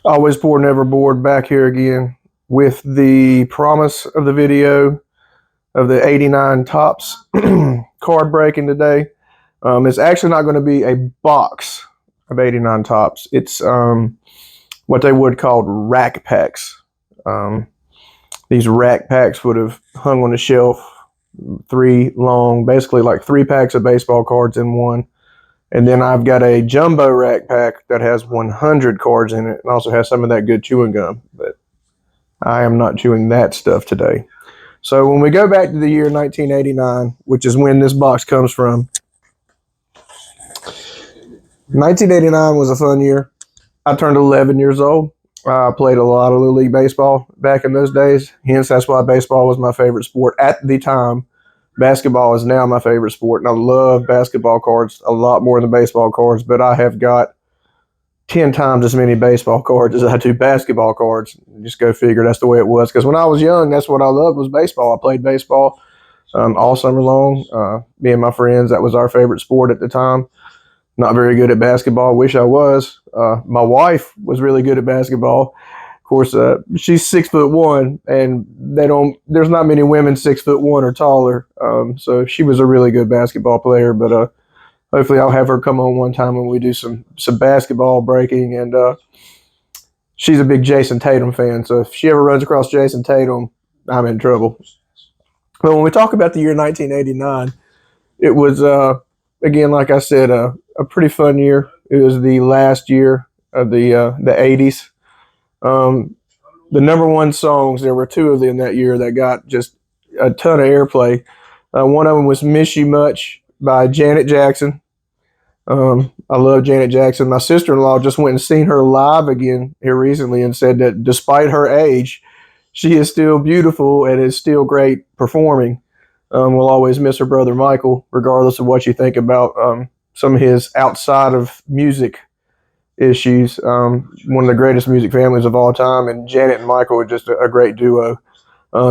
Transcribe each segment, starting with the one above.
Always poor, never bored. Back here again with the promise of the video of the 89 tops card breaking today. It's actually not going to be a box of 89 tops. It's what they would call rack packs. Um, these rack packs would have hung on the shelf, three long, basically like 3 packs of baseball cards in one. And then I've got a jumbo rack pack that has 100 cards in it and also has some of that good chewing gum. But I am not chewing that stuff today. So when we go back to the year 1989, which is when this box comes from, 1989 was a fun year. I turned 11 years old. I played a lot of Little League baseball back in those days. Hence, that's why baseball was my favorite sport at the time. Basketball is now my favorite sport, and I love basketball cards a lot more than baseball cards, but I have got 10 times as many baseball cards as I do basketball cards. Just go figure, that's the way it was. Because when I was young, that's what I loved was baseball. I played baseball all summer long. Me and my friends, that was our favorite sport at the time. Not very good at basketball. Wish I was. My wife was really good at basketball. Of course, she's 6'1", and there's not many women 6'1" or taller. So she was a really good basketball player. But hopefully, I'll have her come on one time when we do some basketball breaking. And she's a big Jason Tatum fan. So if she ever runs across Jason Tatum, I'm in trouble. But when we talk about the year 1989, it was again, like I said, a pretty fun year. It was the last year of the 80s. The number one songs, there were two of them that year that got just a ton of airplay. One of them was Miss You Much by Janet Jackson. I love Janet Jackson. My sister-in-law just went and seen her live again here recently and said that despite her age, she is still beautiful and is still great performing. We'll always miss her brother Michael, regardless of what you think about some of his outside of music issues. One of the greatest music families of all time, and Janet and Michael are just a great duo.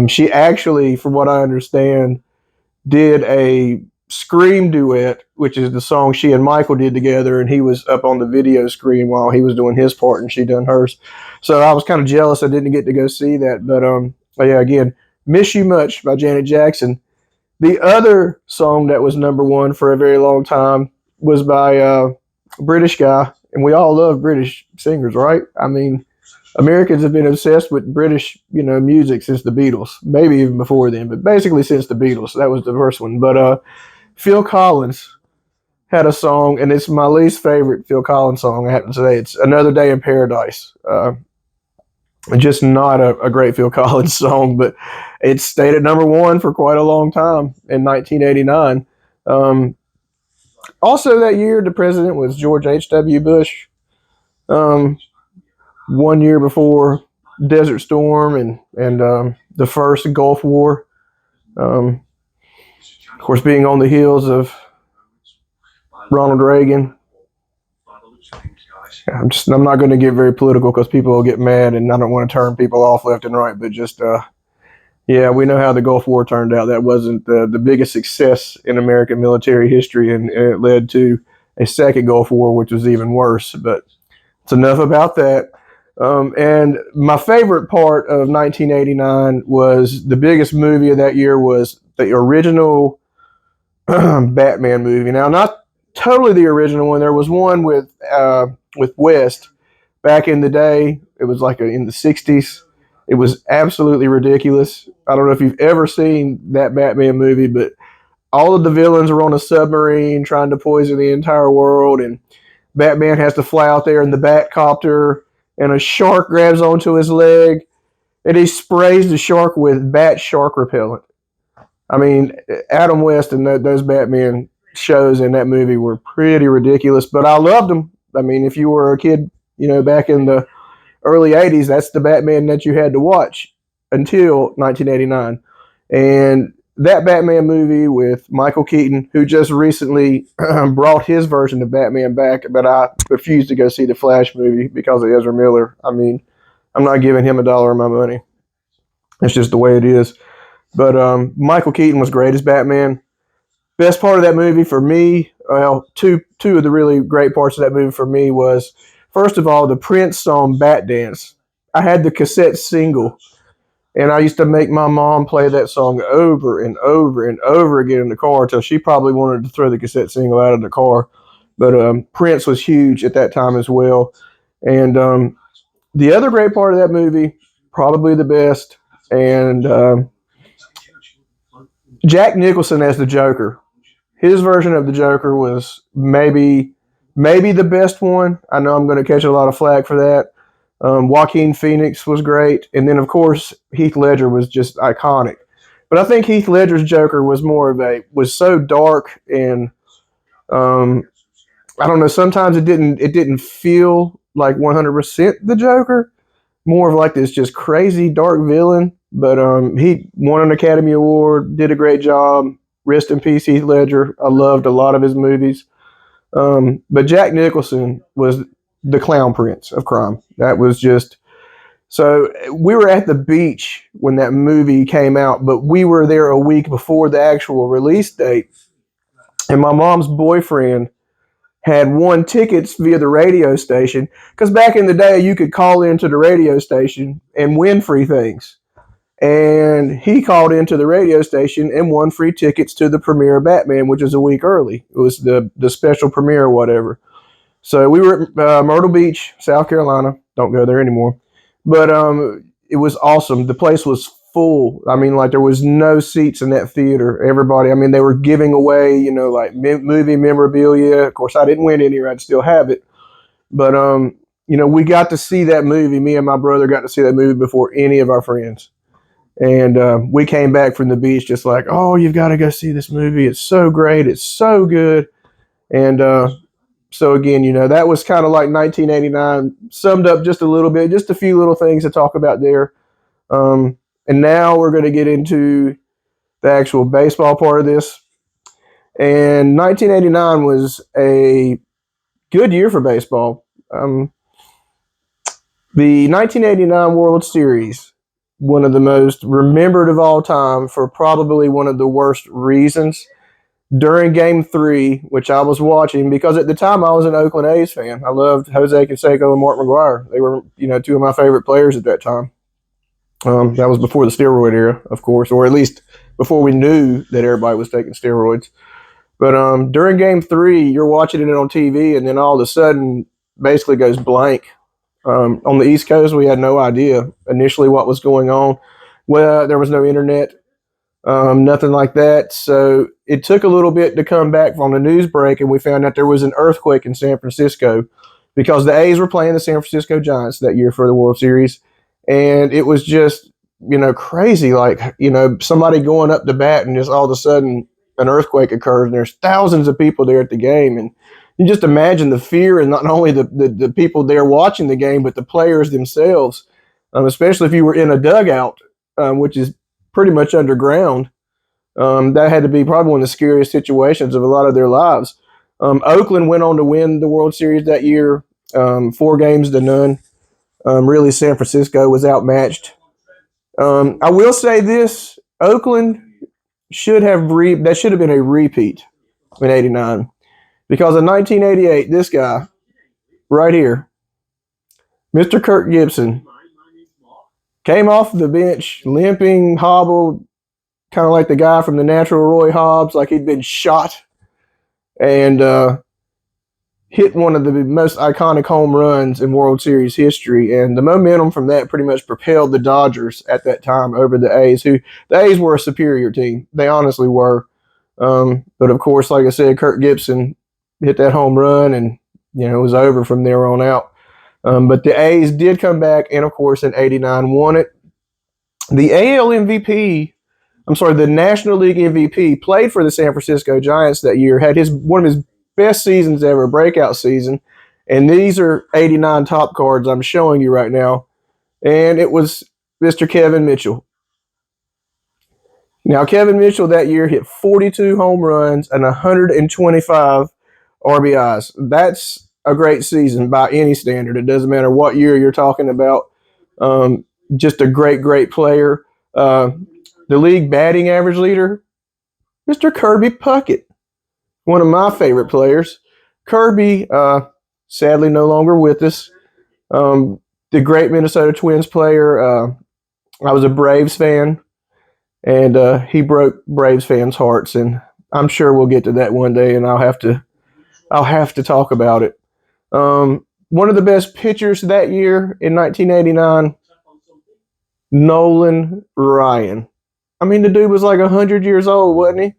She actually, from what I understand, did a Scream duet, which is the song she and Michael did together, and he was up on the video screen while he was doing his part and she done hers. So I was kind of jealous I didn't get to go see that. But yeah, again, Miss You Much by Janet Jackson. The other song that was number one for a very long time was by a British guy, and we all love British singers, right? I mean, Americans have been obsessed with British, music since the Beatles, maybe even before then, but basically since the Beatles. That was the first one. But Phil Collins had a song, and it's my least favorite Phil Collins song, I have to say. It's Another Day in Paradise. Just not a great Phil Collins song, but it stayed at number one for quite a long time in 1989. Also that year, the president was George H.W. Bush. 1 year before Desert Storm and the first Gulf War. Of course, being on the heels of Ronald Reagan. I'm not going to get very political because people will get mad, and I don't want to turn people off left and right. But just yeah, we know how the Gulf War turned out. That wasn't the biggest success in American military history, and it led to a second Gulf War, which was even worse. But it's enough about that. And my favorite part of 1989 was the biggest movie of that year was the original Batman movie. Now, not totally the original one. There was one with West back in the day. It was like in the 60s. It was absolutely ridiculous. I don't know if you've ever seen that Batman movie, but all of the villains are on a submarine trying to poison the entire world, and Batman has to fly out there in the Batcopter, and a shark grabs onto his leg, and he sprays the shark with bat shark repellent. I mean, Adam West and those Batman shows in that movie were pretty ridiculous, but I loved them. I mean, if you were a kid, back in the early 80s, that's the Batman that you had to watch until 1989. And that Batman movie with Michael Keaton, who just recently brought his version of Batman back, but I refused to go see the Flash movie because of Ezra Miller. I mean, I'm not giving him $1 of my money. It's just the way it is. But Michael Keaton was great as Batman. Best part of that movie for me, well, two of the really great parts of that movie for me was First of all, the Prince song "Bat Dance." I had the cassette single, and I used to make my mom play that song over and over and over again in the car until she probably wanted to throw the cassette single out of the car. But Prince was huge at that time as well. And the other great part of that movie, probably the best, and Jack Nicholson as the Joker. His version of the Joker was maybe the best one. I know I'm going to catch a lot of flack for that. Joaquin Phoenix was great, and then of course Heath Ledger was just iconic. But I think Heath Ledger's Joker was was so dark and um, I don't know. Sometimes it didn't feel like 100% the Joker. More of like this just crazy dark villain. But he won an Academy Award, did a great job. Rest in peace, Heath Ledger. I loved a lot of his movies. But Jack Nicholson was the clown prince of crime. That was just so. We were at the beach when that movie came out, but we were there a week before the actual release date. And my mom's boyfriend had won tickets via the radio station because back in the day you could call into the radio station and win free things. And he called into the radio station and won free tickets to the premiere of Batman, which was a week early. It was the special premiere or whatever. So we were at Myrtle Beach, South Carolina. Don't go there anymore. But it was awesome. The place was full. I mean, like there was no seats in that theater. Everybody, I mean, they were giving away, like movie memorabilia. Of course, I didn't win any. I'd still have it. But we got to see that movie. Me and my brother got to see that movie before any of our friends. And we came back from the beach just like, oh, you've got to go see this movie. It's so great. It's so good. And so again, that was kind of like 1989, summed up just a little bit, just a few little things to talk about there. And now we're going to get into the actual baseball part of this. And 1989 was a good year for baseball. The 1989 World Series, one of the most remembered of all time for probably one of the worst reasons. During Game 3, which I was watching, because at the time I was an Oakland A's fan. I loved Jose Canseco and Mark McGwire. They were, two of my favorite players at that time. That was before the steroid era, of course, or at least before we knew that everybody was taking steroids. But during Game 3, you're watching it on TV, and then all of a sudden, basically goes blank. On the East Coast, we had no idea initially what was going on. Well, there was no internet. Nothing like that. So it took a little bit to come back from the news break, and we found out there was an earthquake in San Francisco because the A's were playing the San Francisco Giants that year for the World Series. And it was just, crazy. Like, somebody going up to bat and just all of a sudden an earthquake occurs and there's thousands of people there at the game. And you just imagine the fear, and not only the people there watching the game, but the players themselves, especially if you were in a dugout, which is pretty much underground. That had to be probably one of the scariest situations of a lot of their lives. Oakland went on to win the World Series that year, 4-0. Really, San Francisco was outmatched. I will say this: Oakland should have that should have been a repeat in '89, because in 1988, this guy right here, Mr. Kirk Gibson, came off the bench limping, hobbled, kind of like the guy from The Natural, Roy Hobbs, like he'd been shot, and hit one of the most iconic home runs in World Series history. And the momentum from that pretty much propelled the Dodgers at that time over the A's, who the A's were a superior team. They honestly were. But of course, like I said, Kirk Gibson hit that home run, and it was over from there on out. But the A's did come back, and of course in '89 won it. The the National League MVP, played for the San Francisco Giants that year, had one of his best seasons ever, breakout season. And these are '89 top cards I'm showing you right now. And it was Mr. Kevin Mitchell. Now, Kevin Mitchell that year hit 42 home runs and 125 RBIs. That's a great season by any standard. It doesn't matter what year you're talking about. Just a great, great player. The league batting average leader, Mr. Kirby Puckett, one of my favorite players. Kirby sadly no longer with us. The great Minnesota Twins player. I was a Braves fan, and he broke Braves fans' hearts, and I'm sure we'll get to that one day, and I'll have to talk about it. One of the best pitchers that year in 1989, Nolan Ryan. I mean, the dude was like 100 years old, wasn't he?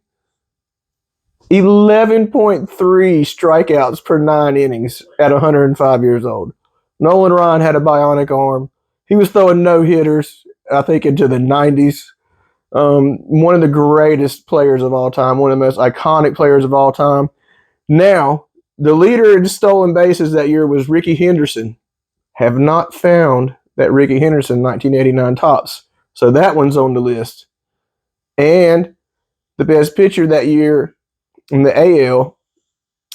11.3 strikeouts per 9 innings at 105 years old. Nolan Ryan had a bionic arm. He was throwing no hitters, I think, into the 90s. One of the greatest players of all time, one of the most iconic players of all time. Now, the leader in stolen bases that year was Ricky Henderson. Have not found that Ricky Henderson 1989 tops. So that one's on the list. And the best pitcher that year in the AL,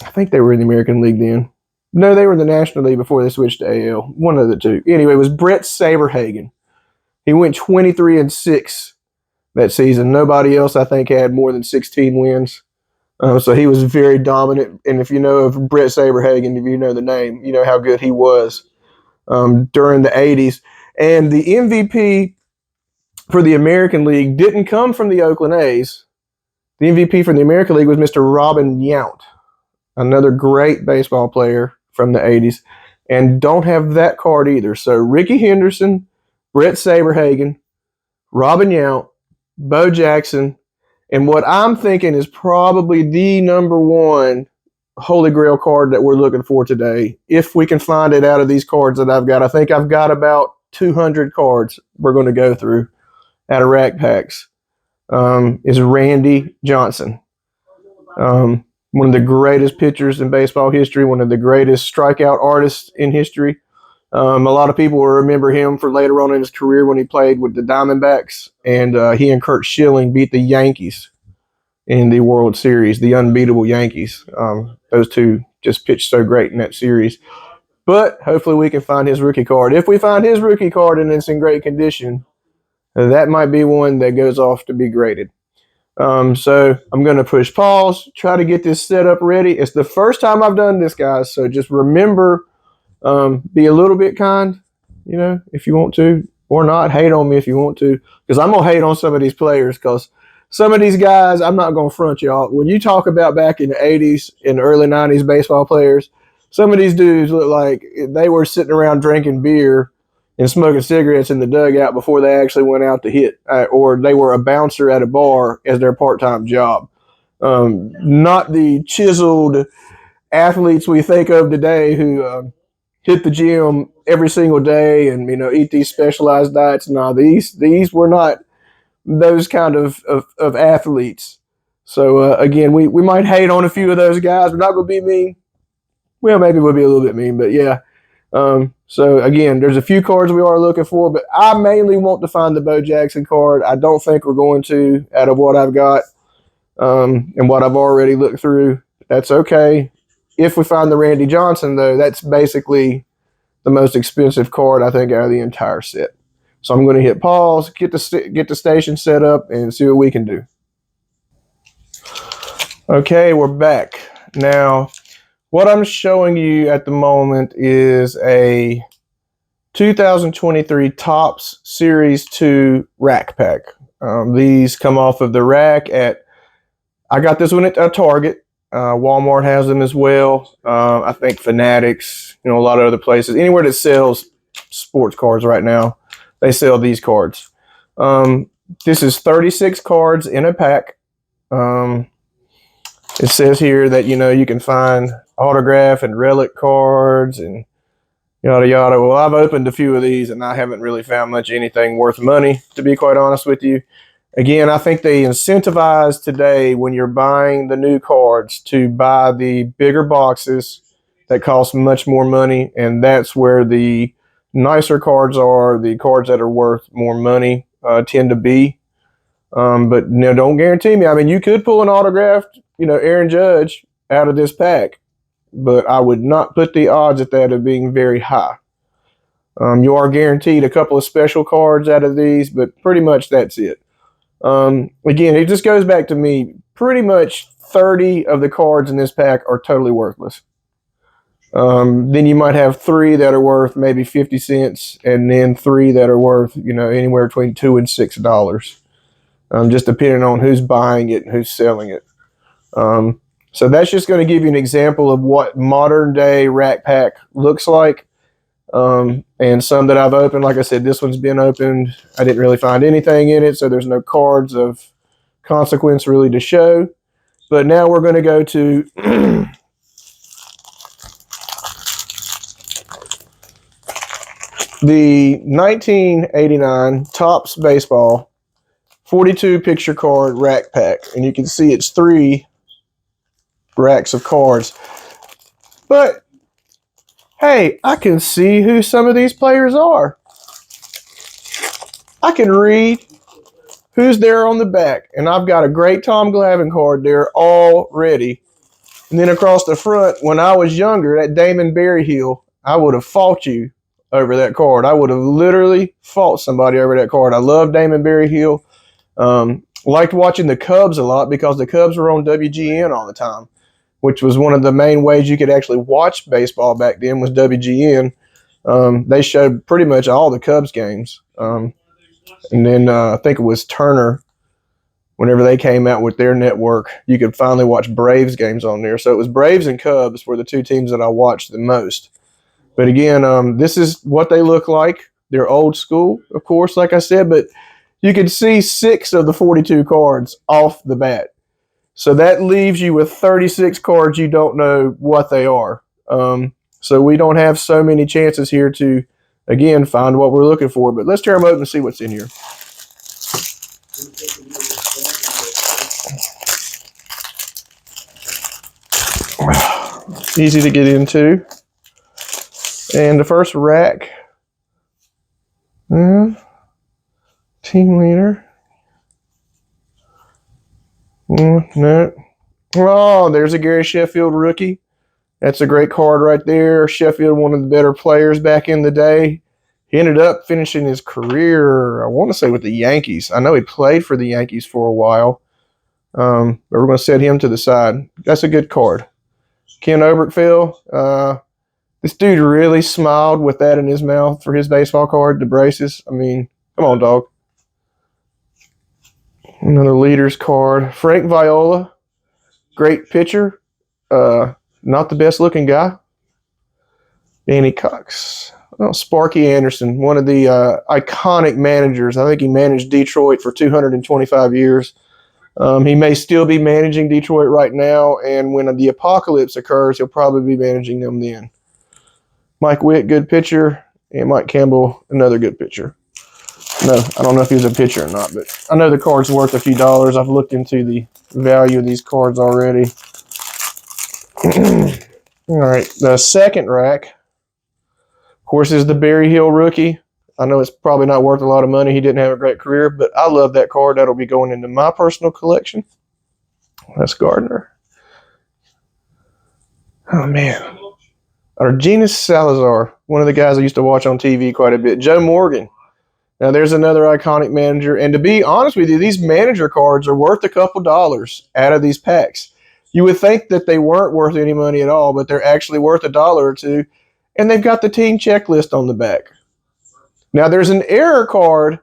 I think they were in the American League then. No, they were in the National League before they switched to AL. One of the two. Anyway, it was Brett Saberhagen. He went 23-6 that season. Nobody else, I think, had more than 16 wins. So he was very dominant. And if you know of Brett Saberhagen, if you know the name, you know how good he was during the 80s. And the MVP for the American League didn't come from the Oakland A's. The MVP for the American League was Mr. Robin Yount, another great baseball player from the 80s. And don't have that card either. So Ricky Henderson, Brett Saberhagen, Robin Yount, Bo Jackson, and what I'm thinking is probably the number one Holy Grail card that we're looking for today. If we can find it out of these cards that I've got. I think I've got about 200 cards we're going to go through out of Rack Packs. Is Randy Johnson. One of the greatest pitchers in baseball history, one of the greatest strikeout artists in history. A lot of people will remember him for later on in his career when he played with the Diamondbacks, and he and Kurt Schilling beat the Yankees in the World Series, the unbeatable Yankees. Those two just pitched so great in that series. But hopefully we can find his rookie card. If we find his rookie card and it's in great condition, that might be one that goes off to be graded. So I'm going to push pause, try to get this set up ready. It's the first time I've done this, guys, so just remember, be a little bit kind, if you want to, or not. Hate on me if you want to, because I'm going to hate on some of these players, because some of these guys, I'm not going to front y'all. When you talk about back in the 80s and early 90s baseball players, some of these dudes look like they were sitting around drinking beer and smoking cigarettes in the dugout before they actually went out to hit, or they were a bouncer at a bar as their part-time job. Not the chiseled athletes we think of today who hit the gym every single day and eat these specialized diets. No, these were not those kind of athletes. So again, we might hate on a few of those guys. We're not going to be mean. Well, maybe we'll be a little bit mean, but yeah. So again, there's a few cards we are looking for, but I mainly want to find the Bo Jackson card. I don't think we're going to, out of what I've got and what I've already looked through. That's okay. If we find the Randy Johnson, though, that's basically the most expensive card, I think, out of the entire set. So I'm going to hit pause, get the station set up, and see what we can do. Okay, we're back. Now, what I'm showing you at the moment is a 2023 Topps Series 2 Rack Pack. These come off of the rack I got this one at Target. Walmart has them as well. I think Fanatics, a lot of other places. Anywhere that sells sports cards right now, they sell these cards. This is 36 cards in a pack. It says here that, you can find autograph and relic cards and yada, yada. Well, I've opened a few of these and I haven't really found much anything worth money, to be quite honest with you. Again, I think they incentivize today when you're buying the new cards to buy the bigger boxes that cost much more money, and that's where the nicer cards are, the cards that are worth more money tend to be. But don't guarantee me. I mean, you could pull an autographed, Aaron Judge out of this pack, but I would not put the odds at that of being very high. You are guaranteed a couple of special cards out of these, but pretty much that's it. Again, it just goes back to me. Pretty much 30 of the cards in this pack are totally worthless. Then you might have 3 that are worth maybe 50 cents, and then 3 that are worth, anywhere between $2 and $6, just depending on who's buying it and who's selling it. So that's just going to give you an example of what modern day Rack Pack looks like. And some that I've opened, like I said, this one's been opened. I didn't really find anything in it, so there's no cards of consequence really to show. But now we're going to go to the 1989 Topps Baseball 42 picture card Rack Pack. And you can see it's 3 racks of cards. But hey, I can see who some of these players are. I can read who's there on the back. And I've got a great Tom Glavine card there already. And then across the front, when I was younger, that Damon Berryhill, I would have fought you over that card. I would have literally fought somebody over that card. I love Damon Berryhill. Liked watching the Cubs a lot because the Cubs were on WGN all the time, which was one of the main ways you could actually watch baseball back then was WGN. They showed pretty much all the Cubs games. And then I think it was Turner, whenever they came out with their network, you could finally watch Braves games on there. So it was Braves and Cubs were the 2 teams that I watched the most. But again, this is what they look like. They're old school, of course, like I said, but you can see 6 of the 42 cards off the bat. So that leaves you with 36 cards you don't know what they are. So we don't have so many chances here to, again, find what we're looking for. But let's tear them open and see what's in here. Easy to get into. And the first rack, team leader. No. Oh, there's a Gary Sheffield rookie. That's a great card right there. Sheffield, one of the better players back in the day. He ended up finishing his career, I want to say, with the Yankees. I know he played for the Yankees for a while. But we're going to set him to the side. That's a good card. Ken Oberkfell. This dude really smiled with that in his mouth for his baseball card, the braces. I mean, come on, dog. Another leader's card. Frank Viola, great pitcher. Not the best looking guy. Danny Cox. Oh, Sparky Anderson, one of the iconic managers. I think he managed Detroit for 225 years. He may still be managing Detroit right now, and when the apocalypse occurs, he'll probably be managing them then. Mike Witt, good pitcher, and Mike Campbell, another good pitcher. No, I don't know if he was a pitcher or not, but I know the card's worth a few dollars. I've looked into the value of these cards already. All right, the second rack, of course, is the Berryhill rookie. I know it's probably not worth a lot of money. He didn't have a great career, but I love that card. That'll be going into my personal collection. That's Gardner. Oh, man. Argenis Salazar, one of the guys I used to watch on TV quite a bit. Joe Morgan. Now, there's another iconic manager. And to be honest with you, these manager cards are worth a couple dollars out of these packs. You would think that they weren't worth any money at all, but they're actually worth $1 or $2. And they've got the team checklist on the back. Now, there's an error card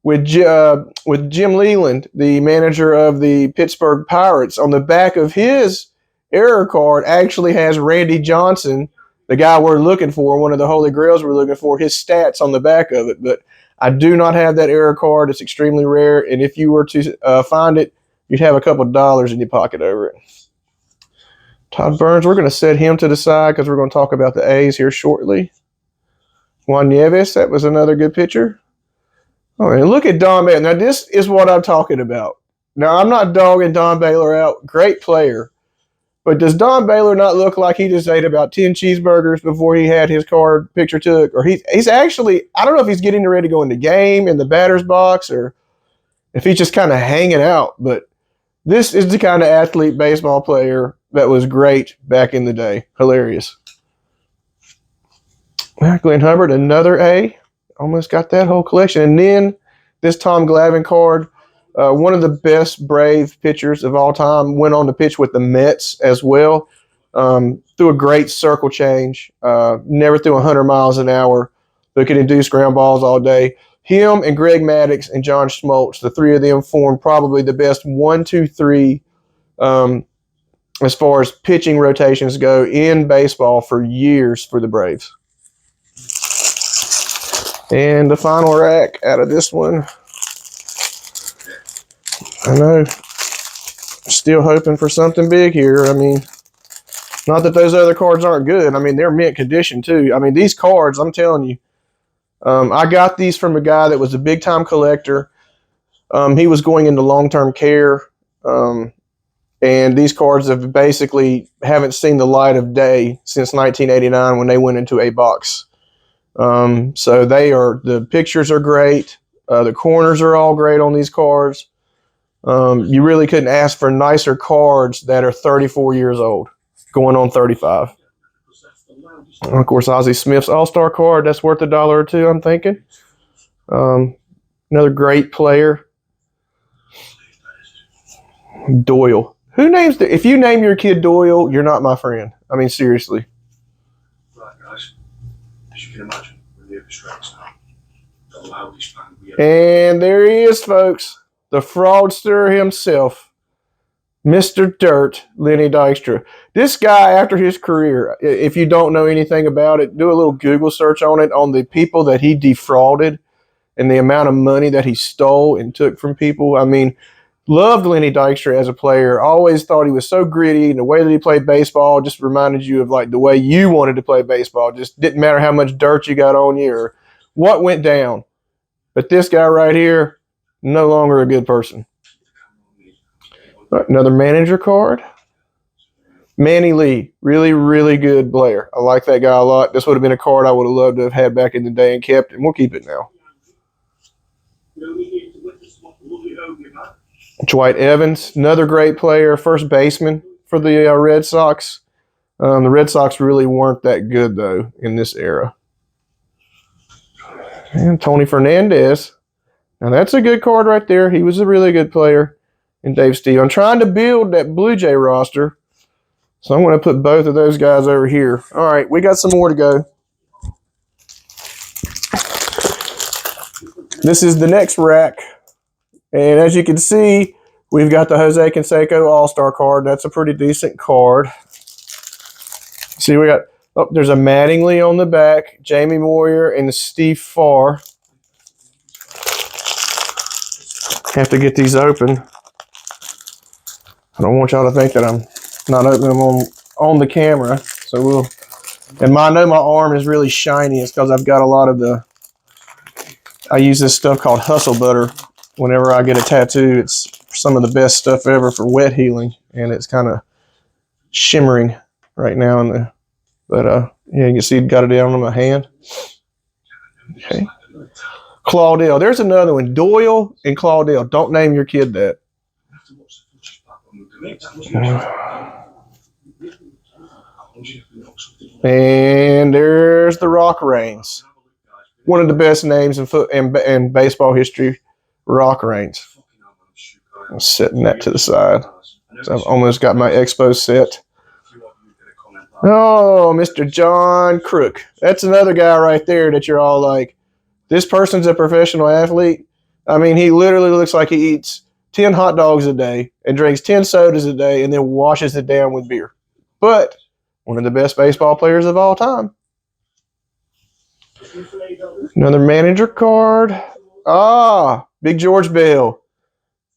with Jim Leland, the manager of the Pittsburgh Pirates. On the back of his error card actually has Randy Johnson, the guy we're looking for, one of the Holy Grails we're looking for, his stats on the back of it. But I do not have that error card. It's extremely rare. And if you were to find it, you'd have a couple of dollars in your pocket over it. Todd Burns, we're going to set him to the side because we're going to talk about the A's here shortly. Juan Nieves, that was another good pitcher. Oh, and look at Don Baylor. Now, this is what I'm talking about. Now, I'm not dogging Don Baylor out. Great player. But does Don Baylor not look like he just ate about 10 cheeseburgers before he had his card picture took? Or he's actually, I don't know if he's getting ready to go in the game, in the batter's box, or if he's just kind of hanging out. But this is the kind of athlete baseball player that was great back in the day. Hilarious. Glenn Hubbard, another A. Almost got that whole collection. And then this Tom Glavine card, one of the best Brave pitchers of all time, went on to pitch with the Mets as well. Threw a great circle change. Never threw 100 miles an hour, but could induce ground balls all day. Him and Greg Maddux and John Schmaltz, the three of them formed probably the best 1, 2, 3 as far as pitching rotations go in baseball for years for the Braves. And the final rack out of this one, I know, still hoping for something big here. I mean, not that those other cards aren't good. I mean, they're mint condition too. I mean, these cards, I'm telling you, I got these from a guy that was a big-time collector. He was going into long-term care, and these cards have basically haven't seen the light of day since 1989 when they went into a box. So the pictures are great. The corners are all great on these cards. You really couldn't ask for nicer cards that are 34 years old, going on 35. And of course, Ozzie Smith's All-Star card, that's worth $1 or $2, I'm thinking. Another great player. Doyle. If you name your kid Doyle, you're not my friend. I mean, seriously. Right, guys. As you can imagine, we're near the strikes now. The loudest bang we ever. And there he is, folks. The fraudster himself. Mr. Dirt, Lenny Dykstra. This guy, after his career, if you don't know anything about it, do a little Google search on it, on the people that he defrauded and the amount of money that he stole and took from people. I mean, loved Lenny Dykstra as a player. Always thought he was so gritty, and the way that he played baseball just reminded you of like the way you wanted to play baseball. Just didn't matter how much dirt you got on you or what went down. But this guy right here, no longer a good person. Another manager card. Manny Lee, really, really good player. I like that guy a lot. This would have been a card I would have loved to have had back in the day and kept, and we'll keep it now. Dwight Evans, another great player, first baseman for the Red Sox. The Red Sox really weren't that good, though, in this era. And Tony Fernandez. Now, that's a good card right there. He was a really good player. And Dave Steele. I'm trying to build that Blue Jay roster, so I'm going to put both of those guys over here. All right, we got some more to go. This is the next rack. And as you can see, we've got the Jose Canseco All-Star card. That's a pretty decent card. See, we got, there's a Mattingly on the back, Jamie Moyer, and Steve Farr. Have to get these open. I don't want y'all to think that I'm not opening them on the camera. So and I know my arm is really shiny. It's because I've got a lot of I use this stuff called Hustle Butter. Whenever I get a tattoo, it's some of the best stuff ever for wet healing. And it's kind of shimmering right now. But yeah, you can see it got it down on my hand. Okay. Claudel. There's another one. Doyle and Claudel. Don't name your kid that. And there's the Rock Reigns. One of the best names in baseball history, Rock Reigns. I'm setting that to the side. So I've almost got my Expo set. Oh, Mr. John Crook. That's another guy right there that you're all like, this person's a professional athlete. I mean, he literally looks like he eats 10 hot dogs a day and drinks 10 sodas a day and then washes it down with beer. But one of the best baseball players of all time. Another manager card. Big George Bell.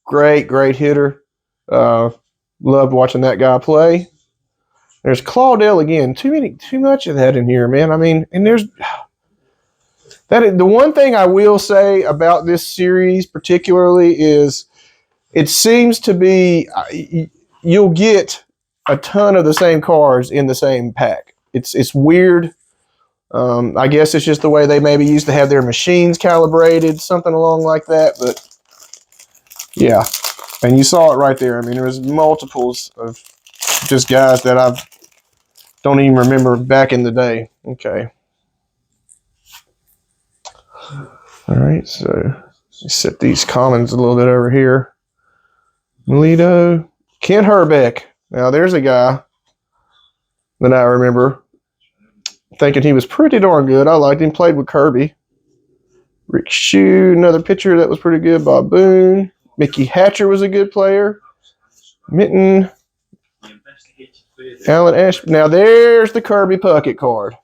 Great, great hitter. Loved watching that guy play. There's Claudel again. Too much of that in here, man. I mean, and there's the one thing I will say about this series particularly is it seems to be you'll get a ton of the same cards in the same pack. It's weird. I guess it's just the way they maybe used to have their machines calibrated, something along like that. But yeah, and you saw it right there. I mean, there was multiples of just guys that I don't even remember back in the day. Okay. All right, so set these commons a little bit over here. Melito, Kent Herbeck. Now there's a guy Then I remember thinking he was pretty darn good. I liked him. Played with Kirby. Rick Shue, another pitcher that was pretty good. Bob Boone. Mickey Hatcher was a good player. Mitten. Alan Ash. Now there's the Kirby Puckett card.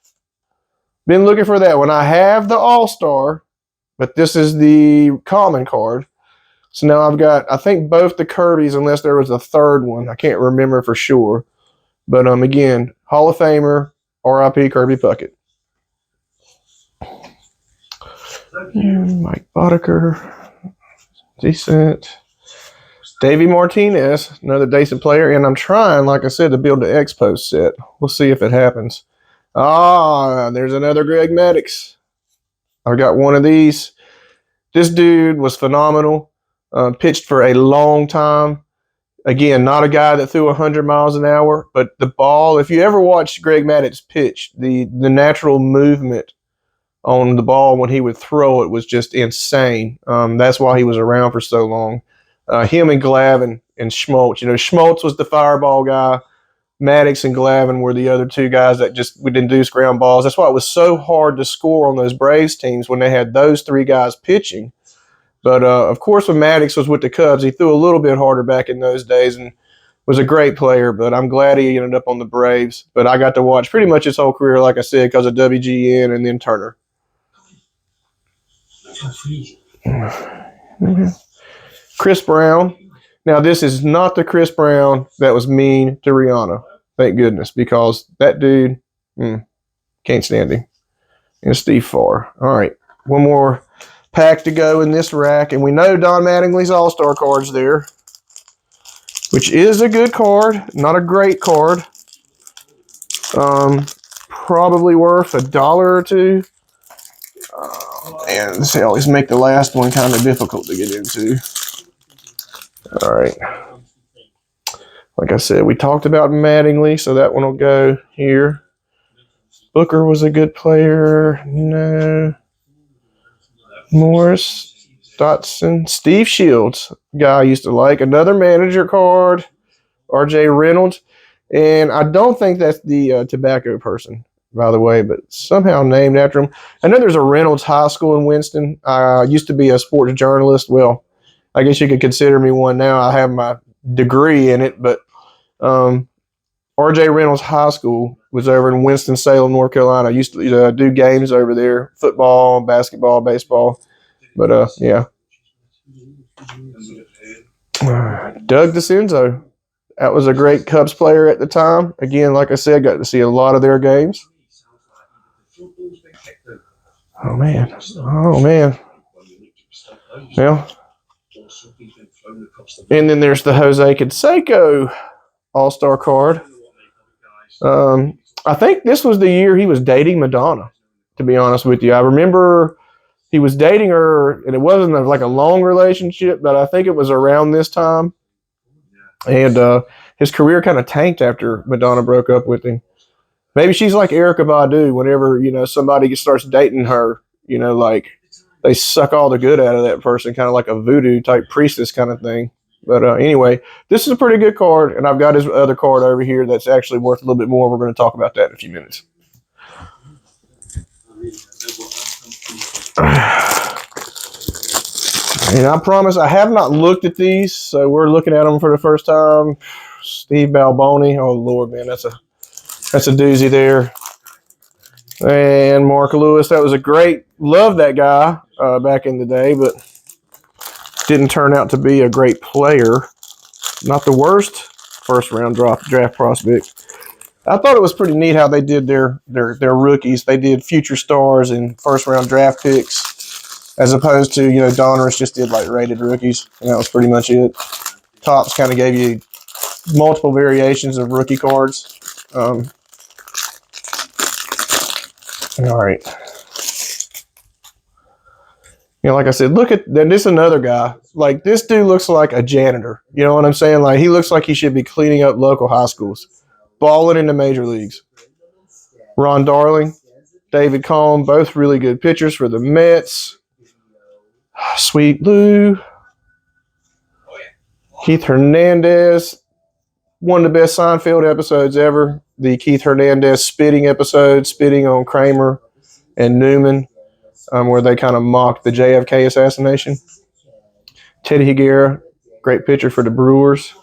Been looking for that one. I have the All-Star, but this is the common card. So now I've got, I think, both the Kirbys, unless there was a third one. I can't remember for sure. But again, Hall of Famer, R.I.P. Kirby Puckett. Mike Boddicker, decent. Davey Martinez, another decent player. And I'm trying, like I said, to build the Expos set. We'll see if it happens. Ah, there's another Greg Maddux. I got one of these. This dude was phenomenal. Pitched for a long time. Again, not a guy that threw 100 miles an hour, but the ball, if you ever watched Greg Maddux pitch, the natural movement on the ball when he would throw it was just insane. That's why he was around for so long. Him and Glavine and Schmaltz. You know, Schmaltz was the fireball guy. Maddux and Glavine were the other two guys that just would induce ground balls. That's why it was so hard to score on those Braves teams when they had those three guys pitching. But, of course, when Maddux was with the Cubs, he threw a little bit harder back in those days and was a great player. But I'm glad he ended up on the Braves. But I got to watch pretty much his whole career, like I said, because of WGN and then Turner. Chris Brown. Now, this is not the Chris Brown that was mean to Rihanna. Thank goodness, because that dude, can't stand him. And Steve Farr. All right, one more pack to go in this rack, and we know Don Mattingly's All-Star card's there, which is a good card, not a great card. Probably worth $1 or $2. And they always make the last one kind of difficult to get into. All right. Like I said, we talked about Mattingly, so that one will go here. Booker was a good player. No. Morris, Dotson, Steve Shields, guy I used to like. Another manager card, R.J. Reynolds. And I don't think that's the tobacco person, by the way, but somehow named after him. I know there's a Reynolds High School in Winston. I used to be a sports journalist. Well, I guess you could consider me one now. I have my degree in it, but R.J. Reynolds High School was over in Winston-Salem, North Carolina. I used to do games over there, football, basketball, baseball. But, yeah. Doug DeCenzo. That was a great Cubs player at the time. Again, like I said, got to see a lot of their games. Oh, man. Well, and then there's the Jose Canseco All-Star card. I think this was the year he was dating Madonna, to be honest with you. I remember he was dating her, and it wasn't like a long relationship, but I think it was around this time. And his career kind of tanked after Madonna broke up with him. Maybe she's like Erykah Badu. Whenever, somebody starts dating her, like they suck all the good out of that person, kind of like a voodoo type priestess kind of thing. But anyway, this is a pretty good card, and I've got his other card over here that's actually worth a little bit more. We're going to talk about that in a few minutes. And I promise I have not looked at these, so we're looking at them for the first time. Steve Balboni. Oh, Lord, man, that's a doozy there. And Mark Lewis. That was a great – loved that guy back in the day, but didn't turn out to be a great player. Not the worst first-round draft prospect. I thought it was pretty neat how they did their rookies. They did future stars and first-round draft picks, as opposed to, Donruss just did like rated rookies, and that was pretty much it. Topps kind of gave you multiple variations of rookie cards. All right. Like I said, look at this another guy. Like, this dude looks like a janitor. You know what I'm saying? Like, he looks like he should be cleaning up local high schools, balling in the major leagues. Ron Darling, David Cohn, both really good pitchers for the Mets. Sweet Lou. Keith Hernandez, one of the best Seinfeld episodes ever. the Keith Hernandez spitting episode, spitting on Kramer and Newman, where they kind of mocked the JFK assassination. Teddy Higuera, great pitcher for the Brewers.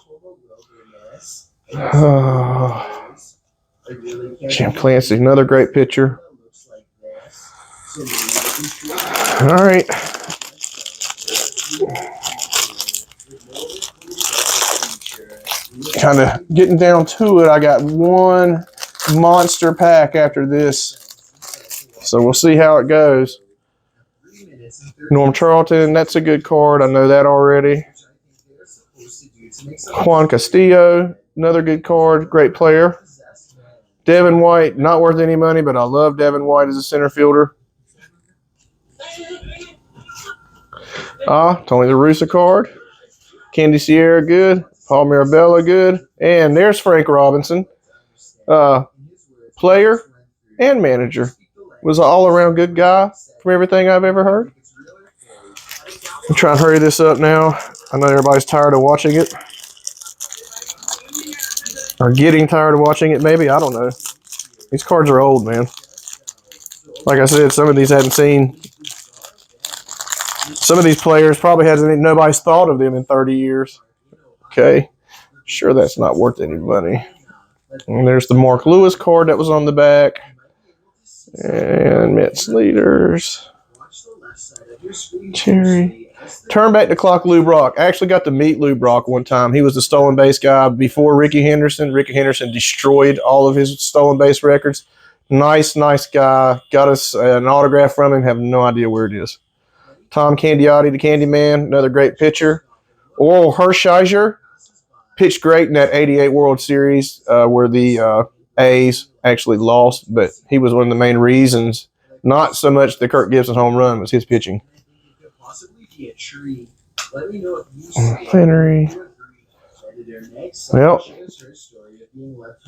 Jim Clancy, another great pitcher. All right. Kind of getting down to it. I got one monster pack after this. So we'll see how it goes. Norm Charlton, that's a good card. I know that already. Juan Castillo, another good card. Great player. Devin White, not worth any money, but I love Devin White as a center fielder. Tony La Russa card. Candy Sierra, good. Paul Mirabella, good. And there's Frank Robinson. Player and manager. Was an all-around good guy from everything I've ever heard. I'm trying to hurry this up now. I know everybody's tired of watching it. Or getting tired of watching it, maybe. I don't know. These cards are old, man. Like I said, some of these I haven't seen. Some of these players probably nobody's thought of them in 30 years. Okay. Sure, that's not worth any money. And there's the Mark Lewis card that was on the back. And Mets leaders. Cherry. Turn back the clock, Lou Brock. I actually got to meet Lou Brock one time. He was the stolen base guy before Ricky Henderson. Ricky Henderson destroyed all of his stolen base records. Nice guy. Got us an autograph from him. Have no idea where it is. Tom Candiotti, the Candyman, another great pitcher. Oral Hershiser pitched great in that 88 World Series where the A's actually lost, but he was one of the main reasons. Not so much the Kirk Gibson home run, was his pitching. Henry. Well,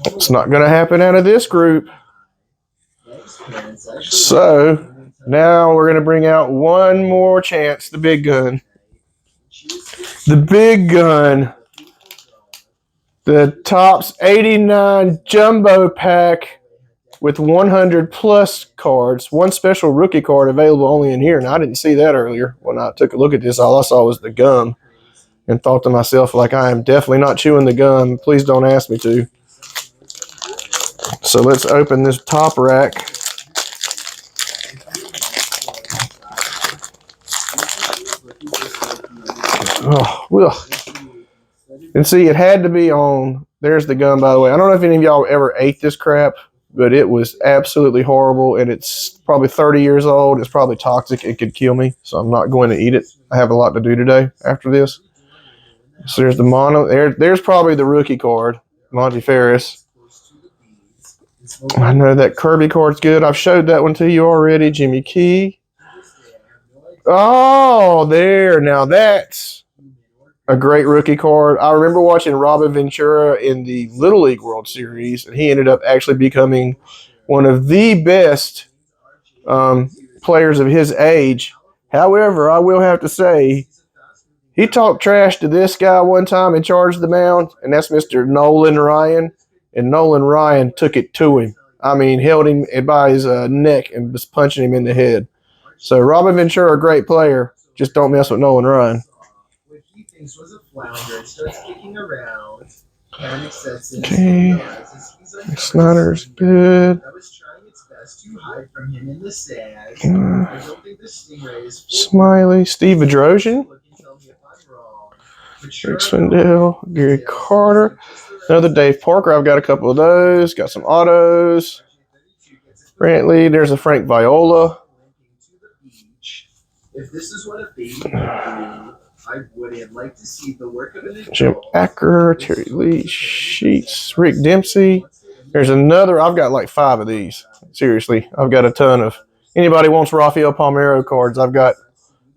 it's not going to happen out of this group. So now we're going to bring out one more chance, the big gun. The big gun. The Topps 89 Jumbo Pack with 100 plus cards. One special rookie card available only in here, and I didn't see that earlier. When I took a look at this, all I saw was the gum and thought to myself, like, I am definitely not chewing the gum. Please don't ask me to. So let's open this top rack. Oh, well. And see, it had to be on. There's the gum, by the way. I don't know if any of y'all ever ate this crap, but it was absolutely horrible, and it's probably 30 years old. It's probably toxic. It could kill me, so I'm not going to eat it. I have a lot to do today after this. So there's the mono. There's probably the rookie card, Monty Ferris. I know that Kirby card's good. I've showed that one to you already. Jimmy Key. Oh, there. Now that's a great rookie card. I remember watching Robin Ventura in the Little League World Series, and he ended up actually becoming one of the best players of his age. However, I will have to say, he talked trash to this guy one time and charged the mound, and that's Mr. Nolan Ryan. And Nolan Ryan took it to him. I mean, held him by his neck and was punching him in the head. So Robin Ventura, a great player. Just don't mess with Nolan Ryan. Was a flounder and starts kicking around. Okay. Snyder's good. I was trying its best to hide from him in the sand. I don't think the Stingray is Smiley, Steve Bedrosian. Rick Swindell, Gary Carter. Another Dave Parker. I've got a couple of those. Got some autos. Brantley. There's a Frank Viola. If this is what a baby can do, I would like to see the work of an Jim Acker, Terry Lee, Sheets, Rick Dempsey. There's another. I've got like 5 of these. Seriously, I've got a ton of. Anybody wants Rafael Palmeiro cards? I've got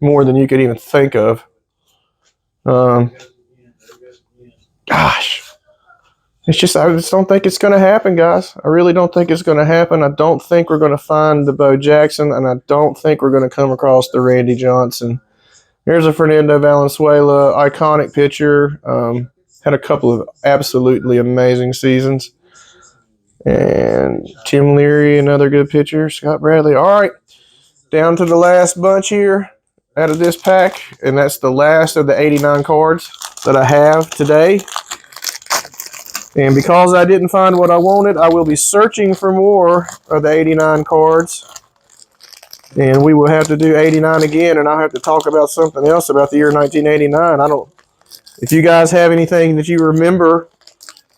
more than you could even think of. Gosh. I just don't think it's going to happen, guys. I really don't think it's going to happen. I don't think we're going to find the Bo Jackson, and I don't think we're going to come across the Randy Johnson. Here's a Fernando Valenzuela, iconic pitcher. Had a couple of absolutely amazing seasons. And Tim Leary, another good pitcher. Scott Bradley. All right, down to the last bunch here out of this pack, and that's the last of the 89 cards that I have today. And because I didn't find what I wanted, I will be searching for more of the 89 cards. And we will have to do 89 again, and I'll have to talk about something else about the year 1989. If you guys have anything that you remember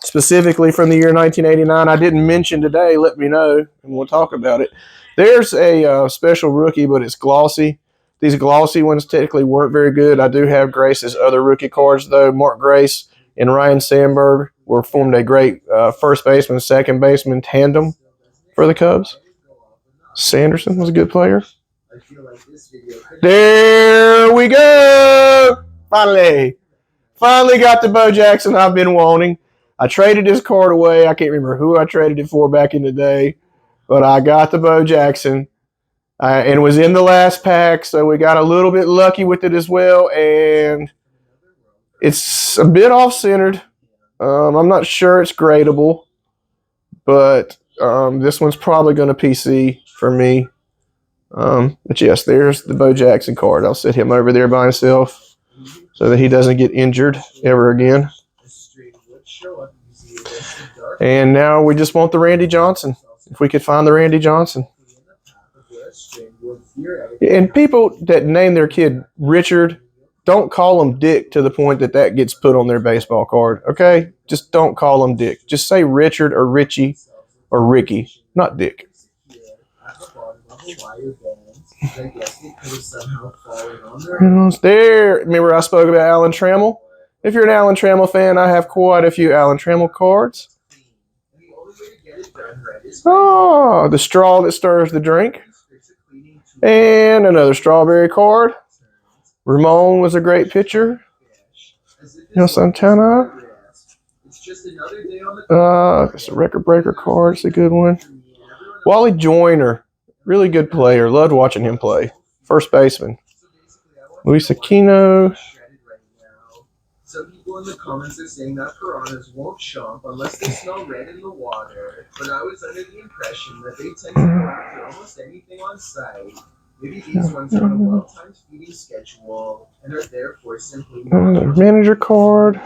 specifically from the year 1989 I didn't mention today, let me know, and we'll talk about it. There's a special rookie, but it's glossy. These glossy ones technically weren't very good. I do have Grace's other rookie cards, though. Mark Grace and Ryan Sandberg formed a great first baseman, second baseman tandem for the Cubs. Sanderson was a good player. There we go! Finally got the Bo Jackson I've been wanting. I traded this card away. I can't remember who I traded it for back in the day, but I got the Bo Jackson. And it was in the last pack, so we got a little bit lucky with it as well. And it's a bit off-centered. I'm not sure it's gradable, but this one's probably going to PC for me. But yes, there's the Bo Jackson card. I'll set him over there by himself so that he doesn't get injured ever again. And now we just want the Randy Johnson. If we could find the Randy Johnson. And people that name their kid Richard, don't call him Dick to the point that gets put on their baseball card, okay? Just don't call him Dick. Just say Richard or Richie or Ricky, not Dick. There. Remember I spoke about Alan Trammell? If you're an Alan Trammell fan, I have quite a few Alan Trammell cards. Oh, the straw that stirs the drink. And another strawberry card. Ramon was a great pitcher. Santana. It's a record breaker card. It's a good one. Wally Joyner, really good player. Loved watching him play. First baseman. Luis Aquino. Some people in the comments are saying that piranhas won't chomp unless they smell red in the water, but I was under the impression that they tend to go after almost anything on sight. Maybe these ones are on a well-timed feeding schedule and are therefore simply manager card.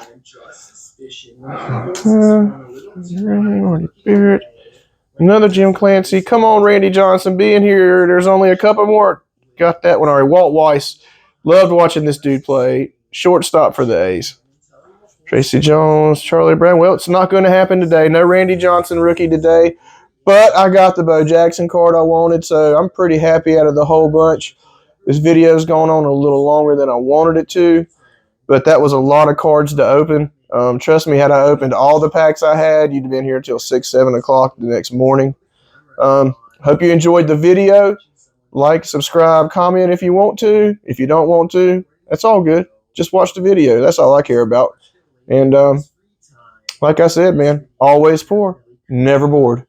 Another Jim Clancy. Come on, Randy Johnson, be in here. There's only a couple more. Got that one already. Walt Weiss. Loved watching this dude play. Shortstop for the A's. Tracy Jones, Charlie Brown. Well, it's not going to happen today. No Randy Johnson rookie today. But I got the Bo Jackson card I wanted, so I'm pretty happy out of the whole bunch. This video's going on a little longer than I wanted it to, but that was a lot of cards to open. Trust me, had I opened all the packs I had, you'd have been here until 6, 7 o'clock the next morning. Hope you enjoyed the video. Like, subscribe, comment if you want to. If you don't want to, that's all good. Just watch the video. That's all I care about. And like I said, man, always poor, never bored.